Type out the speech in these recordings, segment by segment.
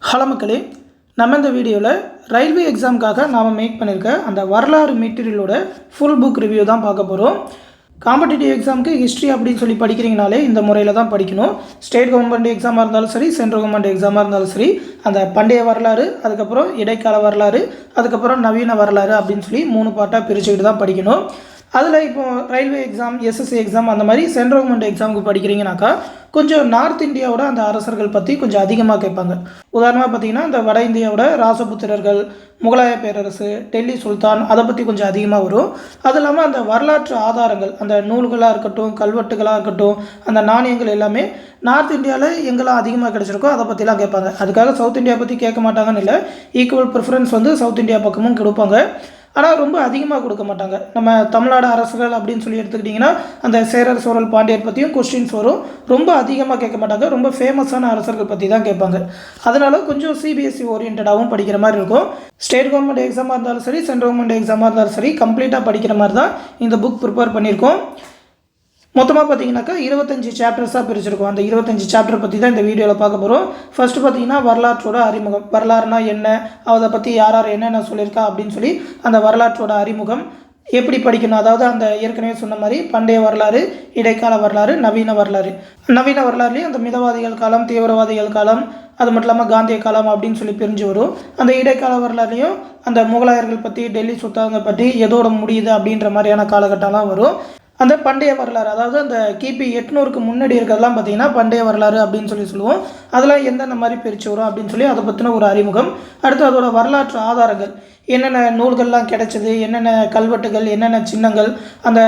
Hello மக்களே, நம்ம இந்த வீடியோவில் ரயில்வே எக்ஸாமுக்காக நாம் மேக் பண்ணியிருக்க அந்த வரலாறு மெட்டீரியலோட ஃபுல் புக் ரிவ்யூ தான் பார்க்க போகிறோம். காம்படிட்டிவ் எக்ஸாமுக்கு ஹிஸ்ட்ரி அப்படின்னு சொல்லி படிக்கிறீங்கனாலே இந்த முறையில் தான் படிக்கணும். ஸ்டேட் கவர்மெண்ட் எக்ஸாமாக இருந்தாலும் சரி, சென்ட்ரல் கவர்மெண்ட் எக்ஸாமாக இருந்தாலும் சரி, அந்த பண்டைய வரலாறு, அதுக்கப்புறம் இடைக்கால வரலாறு, அதுக்கப்புறம் நவீன வரலாறு அப்படின்னு சொல்லி 3 பார்ட்டாக பிரிச்சுக்கிட்டு தான் படிக்கணும். அதில் இப்போது ரயில்வே எக்ஸாம், எஸ்எஸ்சி எக்ஸாம் அந்த மாதிரி சென்ட்ரல் கவர்மெண்ட் எக்ஸாமுக்கு படிக்கிறீங்கனாக்கா கொஞ்சம் நார்த் இந்தியாவோட அந்த அரசர்கள் பற்றி கொஞ்சம் அதிகமாக கேட்பாங்க. உதாரணமாக பார்த்திங்கன்னா இந்த வட இந்தியாவோட ராசபுத்திரர்கள், முகலாய பேரரசு, டெல்லி சுல்தான், அதை பற்றி கொஞ்சம் அதிகமாக வரும். அது இல்லாமல் அந்த வரலாற்று ஆதாரங்கள், அந்த நூல்களாக இருக்கட்டும், கல்வெட்டுகளாக இருக்கட்டும், அந்த நாணயங்கள் எல்லாமே நார்த் இந்தியாவில் எங்கெல்லாம் அதிகமாக கிடச்சிருக்கோ அதை பற்றிலாம் கேட்பாங்க. அதுக்காக சவுத் இந்தியா பற்றி கேட்க மாட்டாங்கன்னு இல்லை, ஈக்குவல் ப்ரிஃபரன்ஸ் வந்து சவுத் இந்தியா பக்கமும் கொடுப்பாங்க. ஆனால் ரொம்ப அதிகமாக கொடுக்க மாட்டாங்க. நம்ம தமிழ்நாடு அரசுகள் அப்படின்னு சொல்லி எடுத்துக்கிட்டிங்கன்னா அந்த சேரர் சோழல் பாண்டியர் பற்றியும் கொஸ்டின்ஸ் வரும். ரொம்ப அதிகமாக கேட்க மாட்டாங்க, ரொம்ப ஃபேமஸான அரசர்கள் பற்றி தான் கேட்பாங்க. அதனால் கொஞ்சம் சிபிஎஸ்சி ஓரியன்டாகவும் படிக்கிற மாதிரி இருக்கும். ஸ்டேட் கவர்மெண்ட் எக்ஸாமாக இருந்தாலும் சரி, சென்ட்ரல் கவர்மெண்ட் எக்ஸாமாக இருந்தாலும் சரி, கம்ப்ளீட்டாக படிக்கிற மாதிரி தான் இந்த புக் ப்ரிப்பேர் பண்ணியிருக்கோம். மொத்தமாக பார்த்தீங்கன்னாக்கா 25 சாப்டர்ஸாக பிரிச்சிருக்கோம். அந்த 25 சாப்டர் பற்றி தான் இந்த வீடியோவில் பார்க்க போகிறோம். ஃபஸ்ட்டு பார்த்தீங்கன்னா வரலாற்றோட அறிமுகம், வரலாறுனா என்ன, அதை பற்றி யார் என்னென்ன சொல்லியிருக்கா அப்படின்னு சொல்லி அந்த வரலாற்றோட அறிமுகம் எப்படி படிக்கணும். அதாவது அந்த ஏற்கனவே சொன்ன மாதிரி பண்டைய வரலாறு, இடைக்கால வரலாறு, நவீன வரலாறு. நவீன வரலாறுலேயும் அந்த மிதவாதிகள் காலம், தீவிரவாதிகள் காலம், அது மட்டும் இல்லாமல் காந்திய காலம் அப்படின்னு சொல்லி பிரிஞ்சு வரும். அந்த இடைக்கால வரலாறுலையும் அந்த முகலாயர்கள் பற்றி, டெல்லி சுல்தான்கள் பற்றி எதோட முடியுது அப்படின்ற மாதிரியான காலகட்டம்லாம் வரும். அந்த பண்டைய வரலாறு, அதாவது அந்த கிபி 800க்கு முன்னாடி இருக்கிறதெல்லாம் பார்த்திங்கன்னா பண்டைய வரலாறு அப்படின்னு சொல்லி சொல்லுவோம். அதெல்லாம் எந்தெந்த மாதிரி பிரித்து வரும் அப்படின்னு சொல்லி அதை பற்றின ஒரு அறிமுகம். அடுத்து அதோட வரலாற்று ஆதாரங்கள், என்னென்ன நூல்கள்லாம் கிடைச்சது, என்னென்ன கல்வெட்டுகள், என்னென்ன சின்னங்கள், அந்த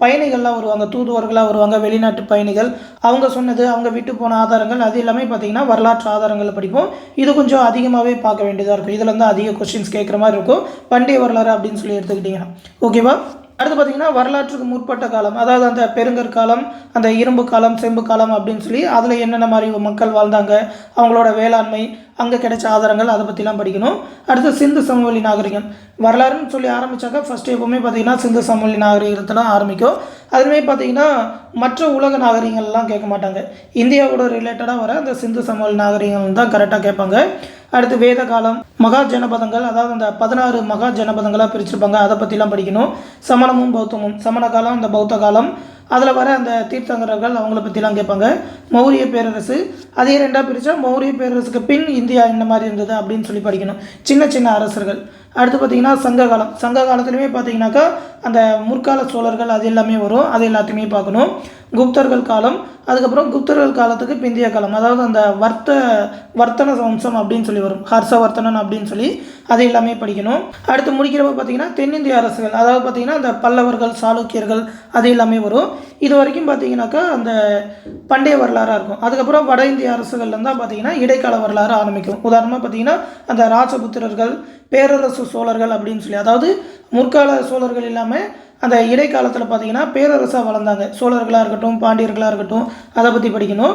பயணிகள்லாம் வருவாங்க, தூதுவர்களாக வருவாங்க, வெளிநாட்டு பயணிகள், அவங்க சொன்னது, அவங்க விட்டு போன ஆதாரங்கள், அது எல்லாமே பார்த்திங்கன்னா வரலாற்று ஆதாரங்களில் படிப்போம். இது கொஞ்சம் அதிகமாகவே பார்க்க வேண்டியதாக இருக்கும். இதில் வந்து அதிக கொஸ்டின்ஸ் கேட்குற மாதிரி இருக்கும் பண்டைய வரலாறு அப்படின்னு சொல்லி எடுத்துக்கிட்டிங்கன்னா. ஓகேவா? அடுத்து பார்த்திங்கன்னா வரலாற்றுக்கு முற்பட்ட காலம், அதாவது அந்த பெருங்கற்காலம், அந்த இரும்பு காலம், செம்பு காலம் அப்படின்னு சொல்லி அதில் என்னென்ன மாதிரி மக்கள் வாழ்ந்தாங்க, அவங்களோட வேளாண்மை, அங்கே கிடைச்ச ஆதாரங்கள், அதை பற்றிலாம் படிக்கணும். அடுத்து சிந்து சமவெளி நாகரிகம். வரலாறுன்னு சொல்லி ஆரம்பித்தாக்கா ஃபஸ்ட்டு எப்போவுமே பார்த்திங்கன்னா சிந்து சமவெளி நாகரிகத்தெல்லாம் ஆரம்பிக்கும். அதுமாதிரி பார்த்திங்கன்னா மற்ற உலக நாகரிகங்கள்லாம் கேட்க மாட்டாங்க. இந்தியாவோட ரிலேட்டடாக வர அந்த சிந்து சமவெளி நாகரிகங்கள் தான் கரெக்டாக கேட்பாங்க. அடுத்து வேத காலம், மகா ஜனபதங்கள், அதாவது அந்த 16 மகா ஜனபதங்களாக பிரிச்சிருப்பாங்க, அதை பற்றிலாம் படிக்கணும். சமணமும் பௌத்தமும், சமண காலம், அந்த பௌத்த காலம், அதில் வர அந்த தீர்த்தங்கரர்கள், அவங்கள பற்றிலாம் கேட்பாங்க. மௌரிய பேரரசு, அதே ரெண்டாக பிரித்தா மௌரிய பேரரசுக்கு பின் இந்தியா என்ன மாதிரி இருந்தது அப்படின்னு சொல்லி படிக்கணும். சின்ன சின்ன அரசர்கள். அடுத்து பார்த்திங்கன்னா சங்க காலம். சங்க காலத்துலையுமே பார்த்திங்கனாக்கா அந்த முற்கால சோழர்கள் அது எல்லாமே வரும், அது எல்லாத்தையுமே பார்க்கணும். குப்தர்கள் காலம், அதுக்கப்புறம் குப்தர்கள் காலத்துக்கு பிந்திய காலம், அதாவது அந்த வர்த்தன வம்சம் அப்படின்னு சொல்லி வரும், ஹர்ஷவர்த்தனன் அப்படின்னு சொல்லி அது எல்லாமே படிக்கணும். அடுத்து முடிக்கிறப்ப பார்த்திங்கன்னா தென்னிந்திய அரசுகள், அதாவது பார்த்திங்கன்னா அந்த பல்லவர்கள், சாளுக்கியர்கள், அது எல்லாமே வரும். இது வரைக்கும் பார்த்திங்கனாக்கா அந்த பண்டைய வரலாறாக இருக்கும். அதுக்கப்புறம் வட இந்திய அரசுகள்லேருந்து தான் பார்த்திங்கன்னா இடைக்கால வரலாறு ஆரம்பிக்கும். உதாரணமாக பார்த்திங்கன்னா அந்த ராஜபுத்திரர்கள், பேரரசு சோழர்கள் அப்படின்னு சொல்லி, அதாவது முற்கால சோழர்கள் இல்லாமல் அந்த இடைக்காலத்தில் பார்த்திங்கன்னா பேரரசாக வளர்ந்தாங்க. சோழர்களாக இருக்கட்டும், பாண்டியர்களாக இருக்கட்டும், அதை பற்றி படிக்கணும்.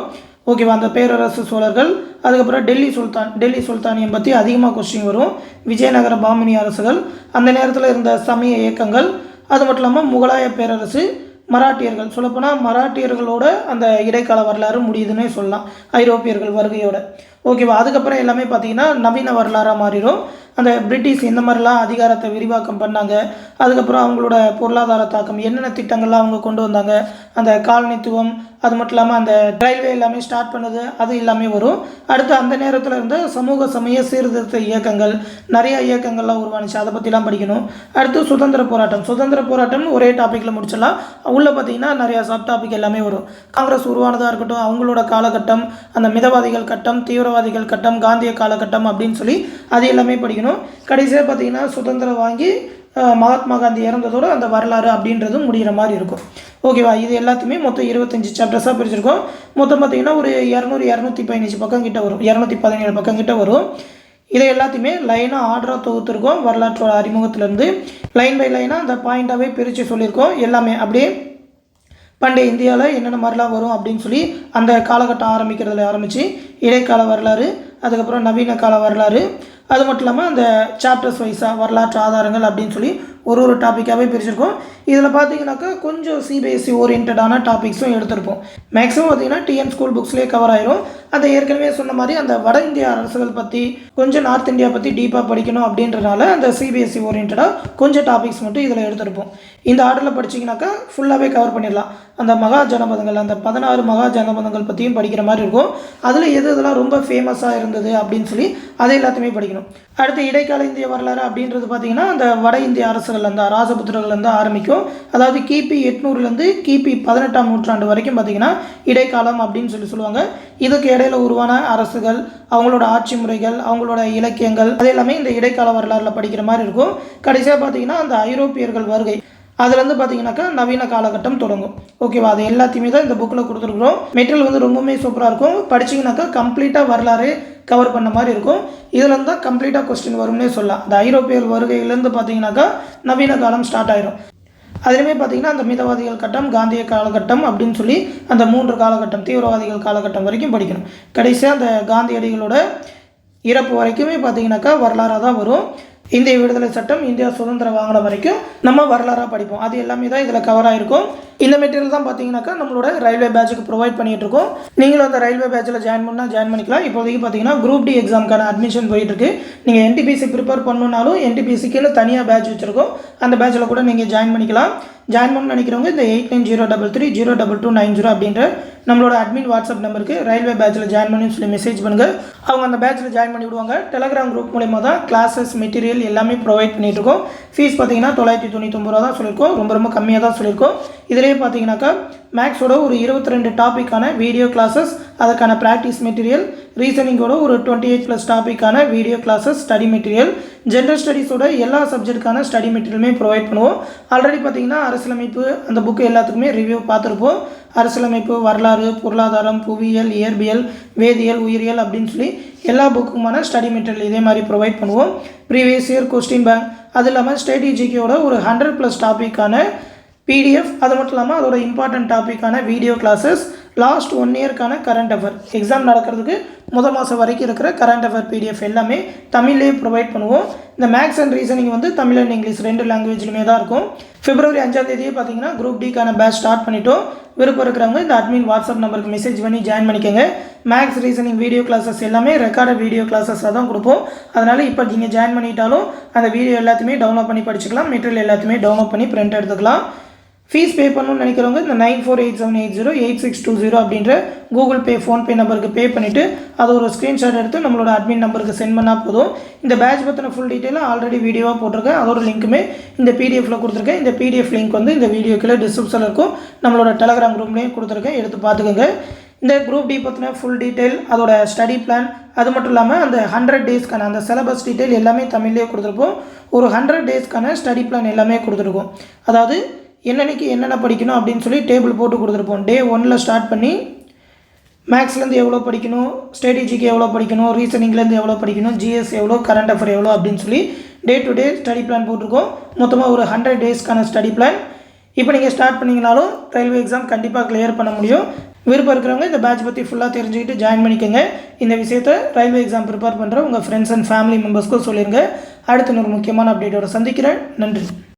ஓகேவா? அந்த பேரரசு சோழர்கள், அதுக்கப்புறம் டெல்லி சுல்தானியம் பற்றி அதிகமாக கொஸ்டின் வரும். விஜயநகர பாமினி அரசுகள், அந்த நேரத்தில் இருந்த சமய இயக்கங்கள், அது மட்டும் இல்லாமல் முகலாய பேரரசு, மராட்டியர்கள். சொல்லப்போனால் மராட்டியர்களோட அந்த இடைக்கால வரலாறு முடியுதுன்னே சொல்லலாம், ஐரோப்பியர்கள் வருகையோட. ஓகேவா? அதுக்கப்புறம் எல்லாமே பார்த்திங்கன்னா நவீன வரலாறாக மாறிடும். அந்த பிரிட்டிஷ் இந்த மாதிரிலாம் அதிகாரத்தை விரிவாக்கம் பண்ணாங்க. அதுக்கப்புறம் அவங்களோட பொருளாதார தாக்கம், என்னென்ன திட்டங்கள்லாம் அவங்க கொண்டு வந்தாங்க, அந்த காலனித்துவம், அது மட்டும் இல்லாமல் அந்த ரயில்வே எல்லாமே ஸ்டார்ட் பண்ணது, அது எல்லாமே வரும். அடுத்து அந்த நேரத்தில் இருந்த சமூக சமய சீர்திருத்த இயக்கங்கள், நிறைய இயக்கங்கள்லாம் உருவானுச்சு, அதை பற்றிலாம் படிக்கணும். அடுத்து சுதந்திர போராட்டம்னு ஒரே டாப்பிக்கில் முடிச்சிடலாம். உள்ளே பார்த்திங்கன்னா நிறையா சப் டாபிக் எல்லாமே வரும். காங்கிரஸ் உருவானதாக இருக்கட்டும், அவங்களோட காலகட்டம், அந்த மிதவாதிகள் கட்டம், தீவிரவாதிகள் கட்டம், காந்திய காலகட்டம் அப்படின்னு சொல்லி அது எல்லாமே படிக்கணும். கடைசியாக பார்த்திங்கன்னா சுதந்திரம் வாங்கி மகாத்மா காந்தி இறந்ததோடு அந்த வரலாறு அப்படின்றது முடிகிற மாதிரி இருக்கும். ஓகேவா? இது எல்லாத்தையுமே மொத்தம் 25 சாப்டர்ஸாக பிரிச்சிருக்கோம். மொத்தம் பார்த்திங்கன்னா ஒரு 215 பக்கம் கிட்ட வரும், 217 பக்கம் கிட்ட வரும். இதை எல்லாத்தையுமே லைனாக ஆர்டராக தொகுத்துருக்கோம். வரலாற்றோட அறிமுகத்திலேருந்து லைன் பை லைனாக அந்த பாயிண்ட்டாகவே பிரித்து சொல்லியிருக்கோம். எல்லாமே அப்படியே பண்டைய இந்தியாவில் என்னென்ன மாதிரிலாம் வரும் அப்படின்னு சொல்லி அந்த காலகட்டம் ஆரம்பிக்கிறதுல ஆரம்பித்து இடைக்கால வரலாறு, அதுக்கப்புறம் நவீன கால வரலாறு, அது மட்டும் இல்லாமல் அந்த சாப்டர்ஸ் வைஸாக வரலாற்று ஆதாரங்கள் அப்படின்னு சொல்லி ஒரு டாப்பிக்காகவே பிரிச்சிருக்கோம். இதில் பார்த்தீங்கன்னாக்கா கொஞ்சம் சிபிஎஸ்சி ஓரியன்டான டாபிக்ஸும் எடுத்திருப்போம். மேக்ஸிமம் பார்த்தீங்கன்னா டிஎன் ஸ்கூல் புக்ஸ்லேயே கவர் ஆயிரும். அதை ஏற்கனவே சொன்ன மாதிரி அந்த வட இந்திய அரசுகள் பற்றி கொஞ்சம் நார்த் இந்தியா பற்றி டீப்பாக படிக்கணும் அப்படின்றனால அந்த சிபிஎஸ்சி ஓரியன்டாக கொஞ்சம் டாபிக்ஸ் மட்டும் இதில் எடுத்திருப்போம். இந்த ஆர்டரில் படிச்சிங்கனாக்கா ஃபுல்லாகவே கவர் பண்ணிடலாம். அந்த மகா ஜனபதங்கள் அந்த 16 மகா ஜனபதங்கள் பற்றியும் படிக்கிற மாதிரி இருக்கும். அதில் எதெல்லாம் ரொம்ப ஃபேமஸாக இருந்தது அப்படின்னு சொல்லி அதை எல்லாத்தையுமே படிக்கணும். அடுத்து இடைக்கால இந்திய வரலாறு அப்படின்றது பார்த்திங்கன்னா அந்த வட இந்திய அரசுகள் அந்த ராஜபுத்திரர்கள்லேருந்து ஆரம்பிக்கும். அதாவது கிபி 800லேருந்து கிபி 18ஆம் நூற்றாண்டு வரைக்கும் பார்த்திங்கன்னா இடைக்காலம் அப்படின்னு சொல்லுவாங்க. இதுக்கு இடையில உருவான அரசுகள், அவங்களோட ஆட்சி முறைகள், அவங்களோட இலக்கியங்கள் அது எல்லாமே இந்த இடைக்கால வரலாறில் படிக்கிற மாதிரி இருக்கும். கடைசியாக பார்த்திங்கன்னா அந்த ஐரோப்பியர்கள் வருகை அதுலேருந்து பார்த்தீங்கன்னாக்கா நவீன காலகட்டம் தொடங்கும். ஓகேவா, அது எல்லாத்தையுமே தான் இந்த புக்கில் கொடுத்துருக்குறோம். மெட்டீரியல் வந்து ரொம்பவுமே சூப்பராக இருக்கும். படிச்சிங்கனாக்கா கம்ப்ளீட்டாக வரலாறு கவர் பண்ண மாதிரி இருக்கும். இதுலேருந்து தான் கம்ப்ளீட்டாக கொஸ்டின் வரும்னே சொல்லலாம். அந்த ஐரோப்பியர் வருகையிலேருந்து பார்த்தீங்கன்னாக்கா நவீன காலம் ஸ்டார்ட் ஆயிரும். அதுலேயுமே பார்த்திங்கன்னா அந்த மிதவாதிகள் கட்டம், காந்திய காலகட்டம் அப்படின்னு சொல்லி அந்த 3 காலகட்டம், தீவிரவாதிகள் காலகட்டம் வரைக்கும் படிக்கணும். கடைசியாக அந்த காந்தியடிகளோட இறப்பு வரைக்குமே பார்த்திங்கனாக்கா வரலாறாக தான் வரும். இந்திய விடுதலை சட்டம், இந்தியா சுதந்திரம் வாங்கின வரைக்கும் நம்ம வரலாறாக படிப்போம். அது எல்லாமே தான் இதில் கவர் ஆகிருக்கும். இந்த மெட்டீரியல் தான் பார்த்தீங்கன்னாக்கா நம்மளோட ரயில்வே பேட்சுக்கு ப்ரொவைட் பண்ணிகிட்டு இருக்கோம். நீங்களும் அந்த ரயில்வே பேட்சில் ஜாயின் பண்ணிக்கலாம். இப்போதைக்கு பார்த்தீங்கன்னா குரூப் டி எக்ஸாமுக்கான அட்மிஷன் போயிட்டுருக்கு. நீங்கள் என்டிபிசி ப்ரிப்பேர் பண்ணணுன்னாலும் என்டிபிசிக்குன்னு தனியாக பேட்ச் வச்சுருக்கோம். அந்த பேட்சில் கூட நீங்கள் ஜாயின் பண்ணிக்கலாம். ஜாயின் பண்ண நினைக்கிறவங்க இந்த 8903322290 அப்படின்ற நம்மளோட அட்மின் வாட்ஸ்அப் நம்பருக்கு ரயில்வே பேட்சில் ஜாயின் பண்ணி சொல்லி மெசேஜ் பண்ணுங்கள். அவங்க அந்த பேட்சில் ஜாயின் பண்ணி விடுவாங்க. டெலகிராம் குரூப் மூலமாக தான் கிளாஸஸ் மெட்டீரியல் எல்லாமே ப்ரொவைட் பண்ணிகிட்ருக்கோம். ஃபீஸ் பார்த்தீங்கன்னா 999 ரூபா தான் சொல்லியிருக்கோம். ரொம்ப கம்மியாக தான் சொல்லியிருக்கோம். இதிலேயே பார்த்தீங்கன்னாக்கா மேக்ஸோட ஒரு 22 டாப்பிக்கான வீடியோ கிளாஸஸ், அதுக்கான ப்ராக்டிஸ் மெட்டீரியல், ரீசனிங்கோட ஒரு 28+ டாப்பிக்கான video classes, study material, general ஸ்டடீஸோட எல்லா சப்ஜெக்ட்டுக்கான ஸ்டடி மெட்டீரியலுமே ப்ரொவைட் பண்ணுவோம். ஆல்ரெடி பார்த்தீங்கன்னா அரசியலமைப்பு அந்த புக்கு எல்லாத்துக்குமே ரிவ்யூ பார்த்துருப்போம். அரசியலமைப்பு, வரலாறு, பொருளாதாரம், புவியியல், இயற்பியல், வேதியியல், உயிரியல் அப்படின்னு சொல்லி எல்லா புக்குமான ஸ்டடி மெட்டீரியல் இதே மாதிரி ப்ரொவைட் பண்ணுவோம். ப்ரீவியஸ் இயர் கொஸ்டின் பேங்க், அது இல்லாமல் ஸ்ட்ராட்டஜிக்கோட ஒரு 100+ டாப்பிக்கான பிடிஎஃப், அது மட்டும் இல்லாமல் அதோட இம்பார்ட்டன்ட் டாப்பிக்கான வீடியோ கிளாஸஸ், லாஸ்ட் 1 இயர்க்கான கரண்ட் அஃபேர், எக்ஸாம் நடக்கிறதுக்கு முதல் மாதம் வரைக்கும் இருக்கிற கரண்ட் அஃபேர் பிடிஎஃப் எல்லாமே தமிழ்லேயே ப்ரொவைட் பண்ணுவோம். இந்த மேக்ஸ் அண்ட் ரீசனிங் வந்து தமிழ் அண்ட் இங்கிலீஷ் 2 லாங்குவேஜ்லையுமே தான் இருக்கும். பிப்ரவரி 5ஆம் தேதியே பார்த்தீங்கன்னா குரூப் டிக்கான பேட்ச் ஸ்டார்ட் பண்ணிட்டோம். விருப்பம் இருக்கிறவங்க இந்த அட்மின் வாட்ஸ்அப் நம்பருக்கு மெசேஜ் பண்ணி ஜாயின் பண்ணிக்கோங்க. மேக்ஸ் ரீசனிங் வீடியோ கிளாஸஸ் எல்லாமே ரெக்கார்டட் வீடியோ கிளாஸஸாக தான் கொடுப்போம். அதனால் இப்போ நீங்கள் ஜாயின் பண்ணிட்டாலும் அந்த வீடியோ எல்லாத்தையுமே டவுன்லோட் பண்ணி படிச்சுக்கலாம். மெட்டீரியல் எல்லாத்தையுமே டவுன்லோட் பண்ணி பிரிண்ட் எடுத்துக்கலாம். ஃபீஸ் பே பண்ணணும்னு நினைக்கிறவங்க இந்த 9487808620 அப்படின்ற கூகுள் பே, ஃபோன்பே நம்பருக்கு பே பண்ணிவிட்டு அதை ஒரு ஸ்க்ரீன்ஷாட் எடுத்து நம்மளோட அட்மின் நம்பருக்கு சென்ட் பண்ணால் போதும். இந்த பேட்ச் பற்றின ஃபுல் டீட்டெயிலாக ஆல்ரெடி வீடியோவாக போட்டிருக்கேன். அதோட லிங்க்குமே இந்த பிடிஎஃப்பில் கொடுத்துருக்கேன். இந்த பிடிஎஃப் லிங்க் வந்து இந்த வீடியோக்குள்ளே டிஸ்கிரிப்ஷனில் இருக்கும். நம்மளோட டெலகிராம் குரூப்லேயும் கொடுத்துருக்கேன், எடுத்து பார்த்துக்கோங்க. இந்த குரூப் டி பற்றின ஃபுல் டீட்டெயில், அதோட ஸ்டடி பிளான், அது மட்டும் இல்லாமல் அந்த 100 டேஸ்க்கான அந்த சிலபஸ் டீட்டெயில் எல்லாமே தமிழ்லேயே கொடுத்துருப்போம். ஒரு 100 டேஸ்க்கான ஸ்டடி பிளான் எல்லாமே கொடுத்துருக்கோம். அதாவது என்னன்னைக்கு என்னென்ன படிக்கணும் அப்படின்னு சொல்லி டேபிள் போட்டு கொடுத்துருப்போம். டே 1ல் ஸ்டார்ட் பண்ணி மேக்ஸ்லேருந்து எவ்வளோ படிக்கணும், ஸ்ட்ராட்டஜிக்கு எவ்வளோ படிக்கணும், ரீசனிங்லேருந்து எவ்வளோ படிக்கணும், ஜிஎஸ் எவ்வளோ, கரண்ட் அஃபேர் எவ்வளோ அப்படின்னு சொல்லி day to day study plan போட்டிருக்கோம். மொத்தமாக ஒரு 100 டேஸ்க்கான ஸ்டடி பிளான். இப்போ நீங்கள் ஸ்டார்ட் பண்ணிங்கனாலும் ரயில்வே எக்ஸாம் கண்டிப்பாக கிளியர் பண்ண முடியும். விருப்பம் இருக்கிறவங்க இந்த பேட்ச் பற்றி ஃபுல்லாக தெரிஞ்சுக்கிட்டு ஜாயின் பண்ணிக்கோங்க. இந்த விஷயத்தை ரயில்வே எக்ஸாம் ப்ரிப்பேர் பண்ணுற உங்கள் ஃப்ரெண்ட்ஸ் அண்ட் ஃபேமிலி மெம்பர்ஸ்க்கும் சொல்லிடுங்க. அடுத்த ஒரு முக்கியமான அப்டேட்டோட சந்திக்கிறேன். நன்றி.